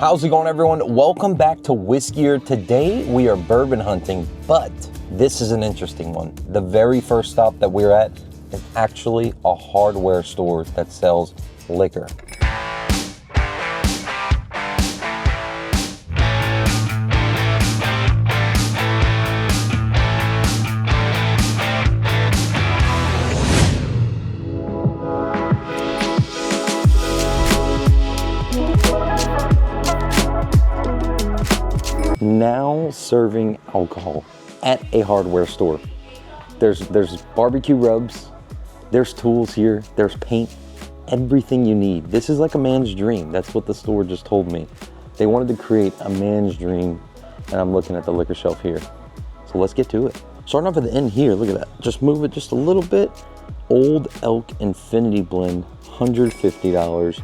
How's it going, everyone? Welcome back to Whiskier. Today we are bourbon hunting, but this is an interesting one. The very first stop that we're at is actually a hardware store that sells liquor. Now serving alcohol at a hardware store. There's barbecue rubs, there's tools here, there's paint, everything you need. This is like a man's dream. That's what the store just told me. They wanted to create a man's dream, and I'm looking at the liquor shelf here. So let's get to it. Starting off at the end here, look at that. Just move it just a little bit. Old Elk Infinity Blend, $150.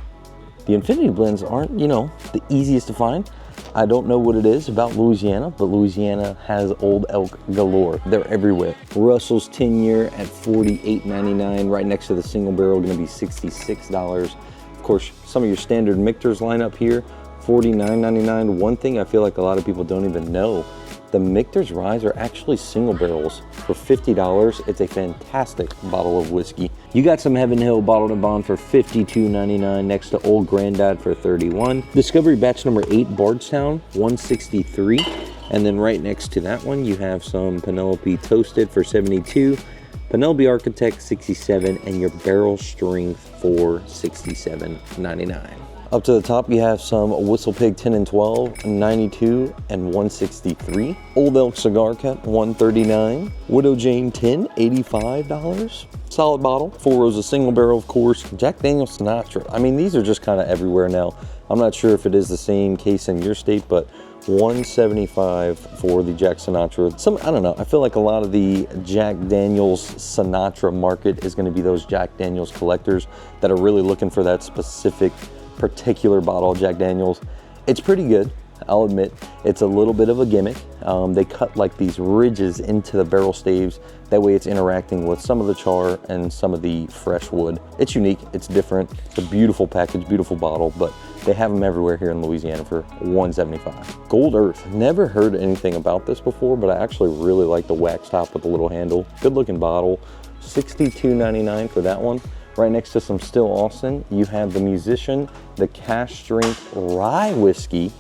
The Infinity Blends aren't, the easiest to find. I don't know what it is about Louisiana, but Louisiana has Old Elk galore. They're everywhere. Russell's 10-year at $48.99. Right next to the single barrel, gonna be $66. Of course, some of your standard Michter's line up here, $49.99. One thing I feel like a lot of people don't even know, the Michter's Ryes are actually single barrels for $50. It's a fantastic bottle of whiskey. You got some Heaven Hill bottled and bond for $52.99 next to Old Grandad for $31. Discovery batch number 8 Bardstown, $163. And then right next to that one, you have some Penelope Toasted for $72. Penelope Architect, $67, and your Barrel Strength for $67.99. Up to the top, you have some Whistle Pig 10 and 12, $92 and $163. Old Elk Cigar Cut, $139. Widow Jane 10, $85. Solid bottle. 4 rows of single barrel, of course. Jack Daniel's Sinatra. I mean, these are just kind of everywhere now. I'm not sure if it is the same case in your state, but $175 for the Jack Sinatra. I don't know, I feel like a lot of the Jack Daniel's Sinatra market is going to be those Jack Daniel's collectors that are really looking for that specific particular bottle of Jack Daniel's. It's pretty good, I'll admit. It's a little bit of a gimmick. They cut like these ridges into the barrel staves. That way it's interacting with some of the char and some of the fresh wood. It's unique, it's different. It's a beautiful package, beautiful bottle, but they have them everywhere here in Louisiana for $175. Gold Earth, never heard anything about this before, but I actually really like the wax top with the little handle. Good looking bottle, $62.99 for that one. Right next to some Still Austin, you have the Musician, the Cash Strength Rye Whiskey.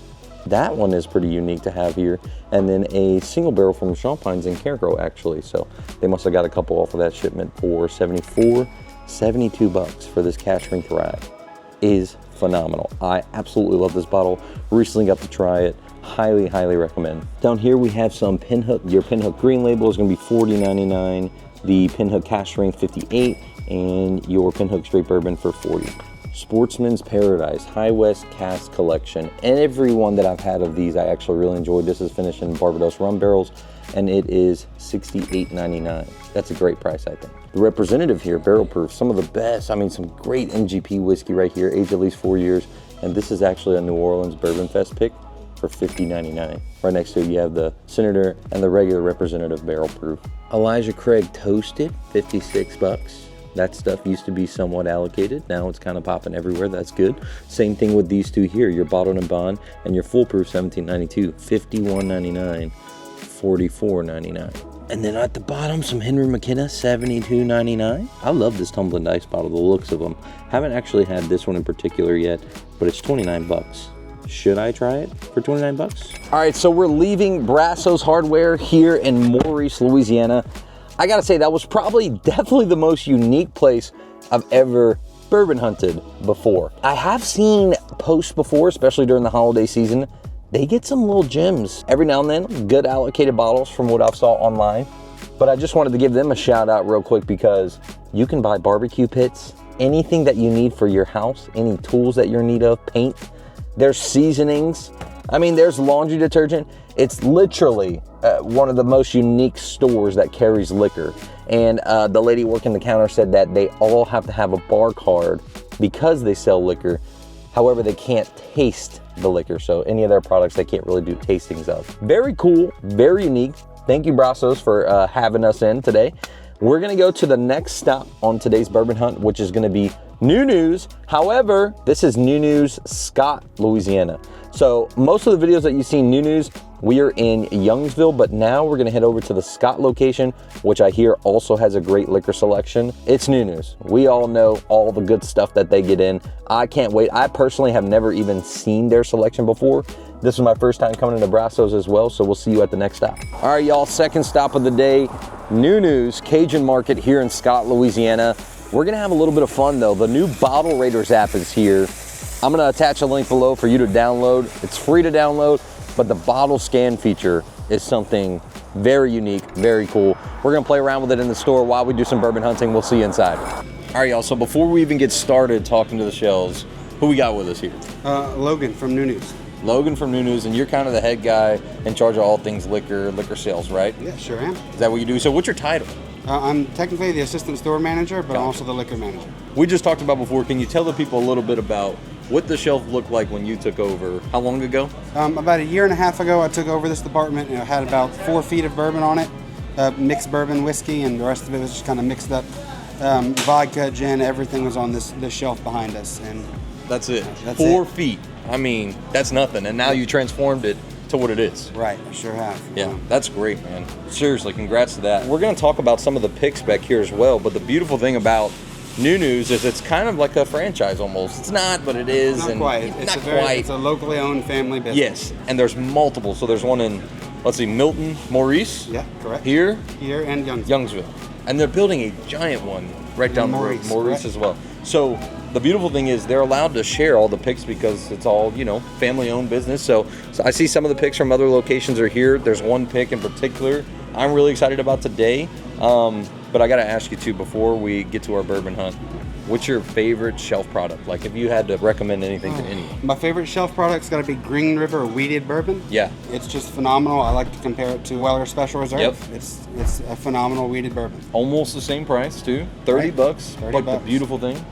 That one is pretty unique to have here. And then a single barrel from Champagnes in Carencro, actually. So they must have got a couple off of that shipment for $74, $72 for this Cash Strength Rye. Is phenomenal. I absolutely love this bottle. Recently got to try it. Highly, highly recommend. Down here we have some Pinhook. Your Pinhook Green Label is gonna be $40.99. The Pinhook Cash Strength, $58. And your Pinhook Straight Bourbon for $40. Sportsman's Paradise High West Cask Collection. Every one that I've had of these I actually really enjoyed. This is finished in Barbados rum barrels, and it is $68.99. That's a great price, I think. The Representative here, barrel proof, some of the best. I mean, some great MGP whiskey right here, aged at least 4 years. And this is actually a New Orleans Bourbon Fest pick for $50.99. Right next to it, you have the Senator and the regular Representative barrel proof. Elijah Craig Toasted, $56. That stuff used to be somewhat allocated. Now it's kind of popping everywhere. That's good. Same thing with these two here, your bottled and bond and your foolproof $17.92, $51.99, $44.99. And then at the bottom, some Henry McKenna, $72.99. I love this Tumbling Dice bottle, the looks of them. Haven't actually had this one in particular yet, but it's $29. Should I try it for $29? All right, so we're leaving Brasso's Hardware here in Maurice, Louisiana. I gotta say, that was definitely the most unique place I've ever bourbon hunted before. I have seen posts before, especially during the holiday season. They get some little gems every now and then, good allocated bottles from what I've saw online. But I just wanted to give them a shout out real quick because you can buy barbecue pits, anything that you need for your house, any tools that you're in need of, paint. There's seasonings. I mean, there's laundry detergent. It's literally one of the most unique stores that carries liquor. And the lady working the counter said that they all have to have a bar card because they sell liquor. However, they can't taste the liquor. So any of their products, they can't really do tastings of. Very cool, very unique. Thank you, Brasso's, for having us in today. We're gonna go to the next stop on today's bourbon hunt, which is gonna be NuNu's. However, this is NuNu's Scott, Louisiana. So most of the videos that you see NuNu's, we are in Youngsville, but now we're gonna head over to the Scott location, which I hear also has a great liquor selection. It's NuNu's. We all know all the good stuff that they get in. I can't wait. I personally have never even seen their selection before. This is my first time coming to Brasso's as well, so we'll see you at the next stop. All right, y'all, second stop of the day, NuNu's Cajun Market here in Scott, Louisiana. We're gonna have a little bit of fun though. The new Bottle Raiders app is here. I'm gonna attach a link below for you to download. It's free to download, but the bottle scan feature is something very unique, very cool. We're gonna play around with it in the store while we do some bourbon hunting. We'll see you inside. All right, y'all, so before we even get started talking to the shelves, who we got with us here? Logan from NuNu's. Logan from NuNu's, and you're kind of the head guy in charge of all things liquor sales, right? Yeah, sure am. Is that what you do? So what's your title? I'm technically the assistant store manager, but I'm also the liquor manager. We just talked about before. Can you tell the people a little bit about what the shelf looked like when you took over? How long ago? About a year and a half ago, I took over this department, and it had about 4 feet of bourbon on it, mixed bourbon whiskey, and the rest of it was just kind of mixed up. Vodka, gin, everything was on this shelf behind us, and that's it. That's 4 it. feet. I mean, that's nothing. And now you transformed it to what it is. Right, I sure have. Yeah, that's great, man. Seriously, congrats to that. We're going to talk about some of the picks back here as well, but the beautiful thing about NuNu's is it's kind of like a franchise almost. It's not, but it is. Not quite. It's a locally owned family business. Yes, and there's multiple. So there's one in, let's see, Milton, Maurice. Yeah, correct. Here and Youngsville. Youngsville. And they're building a giant one right down the road, Maurice as well. So the beautiful thing is they're allowed to share all the picks because it's all, you know, family-owned business. So I see some of the picks from other locations are here. There's one pick in particular I'm really excited about today. But I got to ask you too, before we get to our bourbon hunt, what's your favorite shelf product? Like if you had to recommend anything to anyone. My favorite shelf product's got to be Green River Wheated Bourbon. Yeah. It's just phenomenal. I like to compare it to Weller Special Reserve. Yep. It's a phenomenal wheated bourbon. Almost the same price too, 30 bucks. 30 but bucks. The beautiful thing,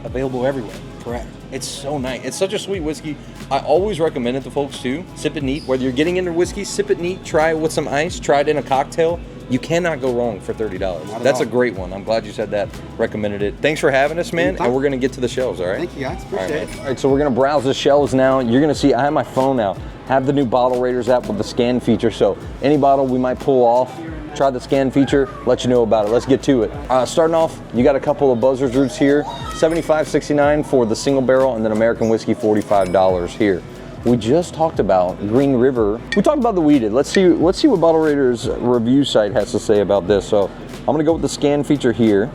available everywhere. Correct. It's so nice. It's such a sweet whiskey. I always recommend it to folks too. Sip it neat. Whether you're getting into whiskey, sip it neat. Try it with some ice. Try it in a cocktail. You cannot go wrong for $30. That's a great one. I'm glad you said that. Recommended it. Thanks for having us, man. And we're going to get to the shelves, all right? Thank you, guys. Appreciate it. All right, so we're going to browse the shelves now. You're going to see I have my phone out. Have the new Bottle Raiders app with the scan feature. So any bottle we might pull off, try the scan feature, let you know about it. Let's get to it. Starting off, you got a couple of Buzzards Roots here. $75.69 for the single barrel, and then American whiskey, $45 here. We just talked about Green River. We talked about the wheated. Let's see what Bottle Raiders review site has to say about this. So I'm gonna go with the scan feature here.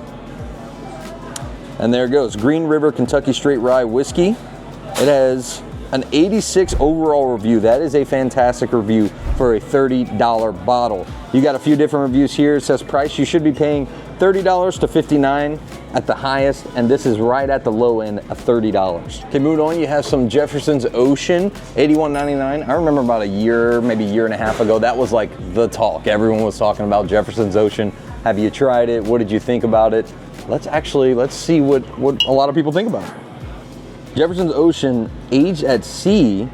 And there it goes, Green River Kentucky Straight Rye Whiskey. It has an 86 overall review. That is a fantastic review for a $30 bottle. You got a few different reviews here. It says price, you should be paying $30 to $59 at the highest, and this is right at the low end of $30. Okay, moving on, you have some Jefferson's Ocean, $81.99. I remember about a year, maybe a year and a half ago, that was like the talk. Everyone was talking about Jefferson's Ocean. Have you tried it? What did you think about it? Let's see what a lot of people think about it. Jefferson's Ocean, aged at sea,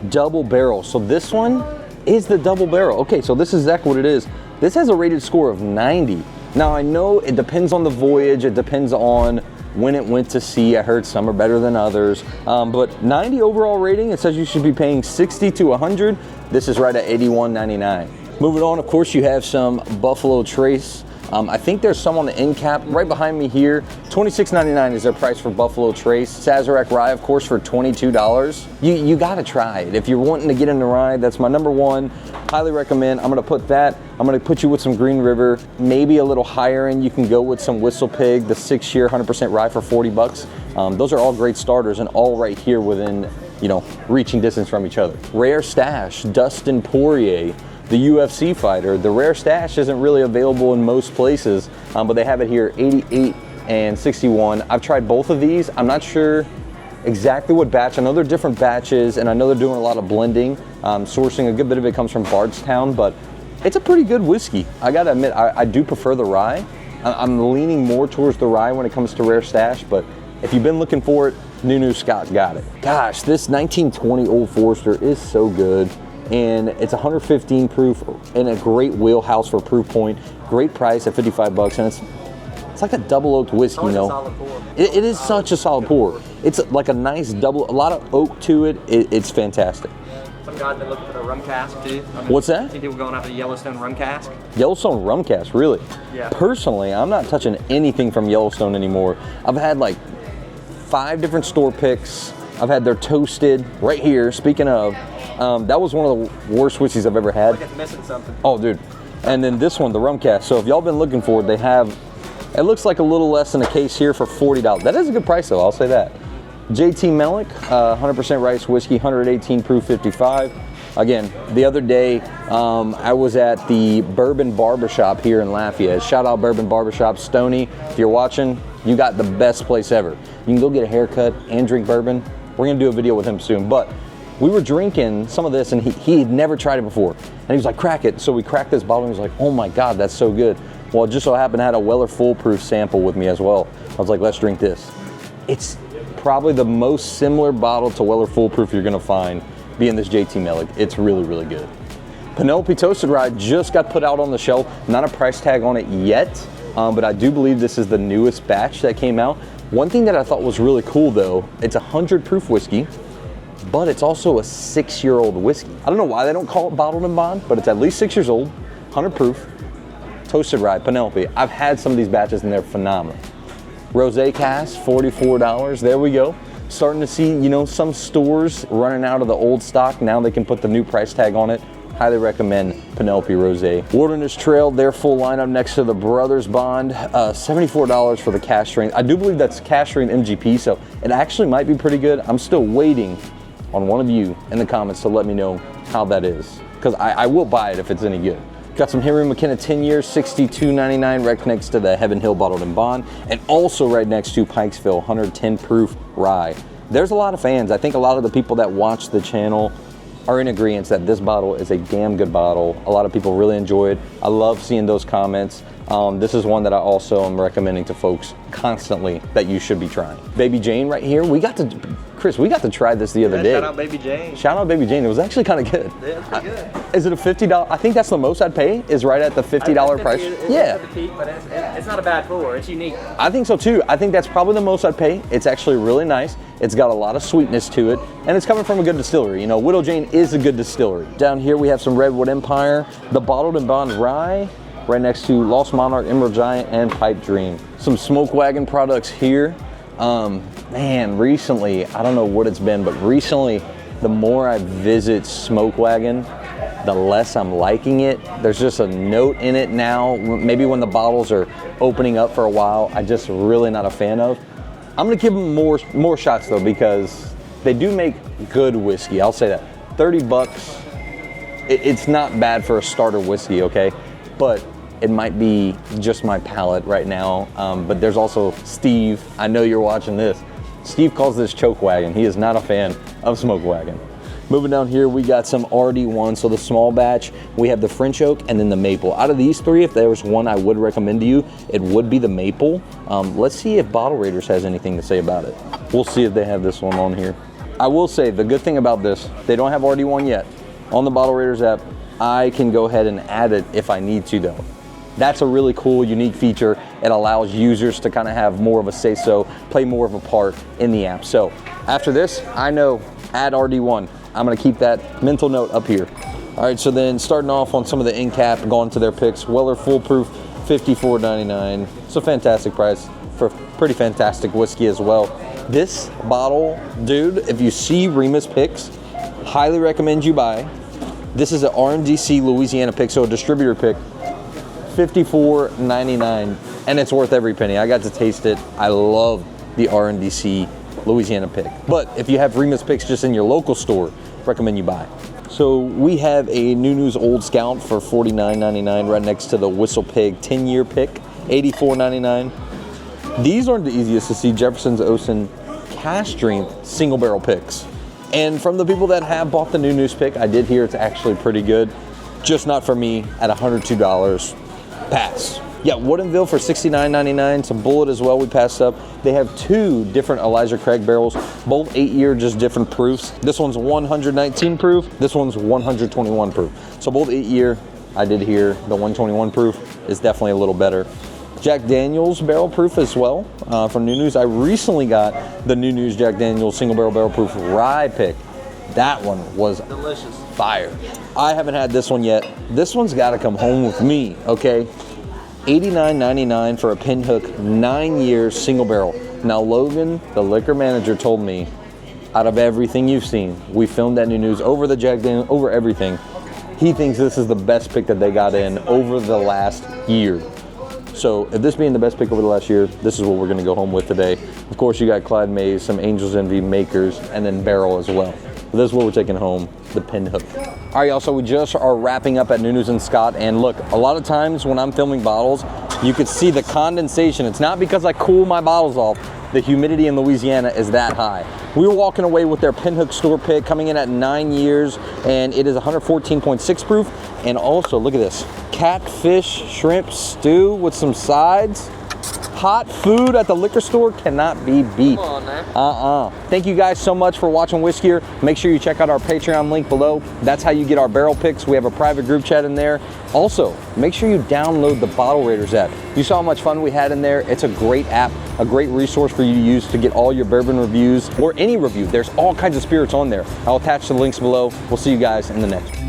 double barrel. So this one is the double barrel. Okay, so this is exactly what it is. This has a rated score of 90. Now I know it depends on the voyage, it depends on when it went to sea. I heard some are better than others, but 90 overall rating. It says you should be paying 60 to 100. This is right at $81.99. Moving on, of course, you have some Buffalo Trace. I think there's some on the end cap right behind me here. $26.99 is their price for Buffalo Trace. Sazerac Rye, of course, for $22. You gotta try it. If you're wanting to get into rye, that's my number one. Highly recommend. I'm gonna put that. I'm gonna put you with some Green River, maybe a little higher end. You can go with some Whistle Pig, the 6-year 100% rye for 40 bucks. Those are all great starters and all right here within, reaching distance from each other. Rare Stash, Dustin Poirier, the UFC fighter. The Rare Stash isn't really available in most places, but they have it here, 88 and 61. I've tried both of these. I'm not sure exactly what batch. I know they're different batches, and I know they're doing a lot of blending. Sourcing, a good bit of it comes from Bardstown, but it's a pretty good whiskey. I gotta admit, I do prefer the rye. I'm leaning more towards the rye when it comes to Rare Stash, but if you've been looking for it, NuNu Scott's got it. Gosh, this 1920 Old Forester is so good. And it's 115 proof in a great wheelhouse for proof point. Great price at 55 bucks, and It's like a double oaked whiskey, you know. A solid pour. It is such a solid pour. It's like a nice double, a lot of oak to it. It's fantastic. Some guys been looking for the rum cask too. What's that? See people going after the Yellowstone rum cask. Yellowstone rum cask, really? Yeah. Personally, I'm not touching anything from Yellowstone anymore. I've had like 5 different store picks. I've had their toasted right here. Speaking of, that was one of the worst whiskeys I've ever had. Like it's missing something. Oh, dude. And then this one, the rum cask. So if y'all been looking for it, they have, it looks like a little less than a case here for $40. That is a good price though, I'll say that. JT Mellick, 100% rice whiskey, 118 proof, 55. Again, the other day, I was at the Bourbon Barbershop here in Lafayette. Shout out Bourbon Barbershop. Stoney, if you're watching, you got the best place ever. You can go get a haircut and drink bourbon. We're gonna do a video with him soon, but we were drinking some of this and he had never tried it before. And he was like, crack it. So we cracked this bottle and he was like, oh my God, that's so good. Well, it just so happened I had a Weller Foolproof sample with me as well. I was like, let's drink this. It's probably the most similar bottle to Weller Foolproof you're gonna find being this JT Mellick. It's really, really good. Penelope Toasted Rye just got put out on the shelf. Not a price tag on it yet, but I do believe this is the newest batch that came out. One thing that I thought was really cool though, it's a 100 proof whiskey, but it's also a 6-year-old whiskey. I don't know why they don't call it bottled and bond, but it's at least 6 years old, 100 proof, Toasted Rye, Penelope. I've had some of these batches and they're phenomenal. Rosé cask, $44, there we go. Starting to see, you know, some stores running out of the old stock. Now they can put the new price tag on it. Highly recommend Penelope Rosé. Wilderness Trail, their full lineup next to the Brothers Bond, $74 for the cask strength. I do believe that's cask strength MGP, so it actually might be pretty good. I'm still waiting on one of you in the comments to let me know how that is, because I will buy it if it's any good. Got some Henry McKenna 10 years, $62.99, right next to the Heaven Hill Bottled and Bond, and also right next to Pikesville 110 proof rye. There's a lot of fans. I think a lot of the people that watch the channel are in agreement that this bottle is a damn good bottle. A lot of people really enjoy it. I love seeing those comments. This is one that I also am recommending to folks constantly that you should be trying. Baby Jane right here. Chris, we got to try this the other day. Shout out Baby Jane. Shout out Baby Jane. It was actually kind of good. Yeah, it's pretty good. Is it a $50? I think that's the most I'd pay, is right at the $50 price. Yeah. It's peak, but it's not a bad pour. It's unique. I think so too. I think that's probably the most I'd pay. It's actually really nice. It's got a lot of sweetness to it, and it's coming from a good distillery. You know, Widow Jane is a good distillery. Down here we have some Redwood Empire, the Bottled and Bond Rye, right next to Lost Monarch, Emerald Giant, and Pipe Dream. Some Smoke Wagon products here. Man, recently, I don't know what it's been, but recently, the more I visit Smoke Wagon, the less I'm liking it. There's just a note in it now. Maybe when the bottles are opening up for a while, I'm just really not a fan of. I'm gonna give them more shots though, because they do make good whiskey. I'll say that. 30 bucks, it's not bad for a starter whiskey, okay? But it might be just my palate right now. But there's also Steve. I know you're watching this. Steve calls this Choke Wagon. He is not a fan of Smoke Wagon. Moving down here, we got some RD1, so the small batch. We have the French Oak and then the Maple. Out of these three, if there was one I would recommend to you, it would be the Maple. Let's see if Bottle Raiders has anything to say about it. We'll see if they have this one on here. I will say, the good thing about this, they don't have RD1 yet. On the Bottle Raiders app, I can go ahead and add it if I need to though. That's a really cool, unique feature. It allows users to kind of have more of a say-so, play more of a part in the app. So after this, I know, add RD1. I'm gonna keep that mental note up here. All right, so then starting off on some of the end cap, going to their picks. Weller Foolproof, $54.99. It's a fantastic price for pretty fantastic whiskey as well. This bottle, dude, if you see Remus picks, highly recommend you buy. This is an RNDC Louisiana pick, so a distributor pick. $54.99, and it's worth every penny. I got to taste it. I love the RNDC Louisiana pick. But if you have Remus picks just in your local store, recommend you buy. So we have a NuNu's Old Scout for $49.99 right next to the Whistle Pig 10-year pick, $84.99. These aren't the easiest to see. Jefferson's Ocean cask strength single barrel picks. And from the people that have bought the NuNu's pick, I did hear it's actually pretty good. Just not for me at $102. Pass. Yeah, Woodinville for $69.99. Some Bullet as well we passed up. They have two different Elijah Craig barrels, both 8-year, just different proofs. This one's 119 proof, this one's 121 proof. So both 8-year. I did hear the 121 proof is definitely a little better. Jack Daniel's barrel proof as well from NuNu's. I recently got the NuNu's Jack Daniel's single barrel proof rye pick. That one was Delicious. fire. I haven't had this one yet. This one's got to come home with me, okay? $89.99 for a pinhook, 9 years single barrel. Now Logan, the liquor manager, told me, out of everything you've seen, we filmed at NuNu's over the Jack Daniel, over everything. He thinks this is the best pick that they got in over the last year. So if this being the best pick over the last year, this is what we're gonna go home with today. Of course, you got Clyde Mays, some Angel's Envy makers, and then barrel as well. But this is what we're taking home, the pinhook. All right, y'all, so we just are wrapping up at NuNu's and Scott, and look, a lot of times when I'm filming bottles, you could see the condensation. It's not because I cool my bottles off. The humidity in Louisiana is that high. We were walking away with their pinhook store pick coming in at 9 years, and it is 114.6 proof. And also, look at this, catfish shrimp stew with some sides. Hot food at the liquor store cannot be beat. Come on, man. Thank you guys so much for watching Whiskier. Make sure you check out our Patreon link below. That's how you get our barrel picks. We have a private group chat in there. Also, make sure you download the Bottle Raiders app. You saw how much fun we had in there. It's a great app, a great resource for you to use to get all your bourbon reviews or any review. There's all kinds of spirits on there. I'll attach the links below. We'll see you guys in the next one.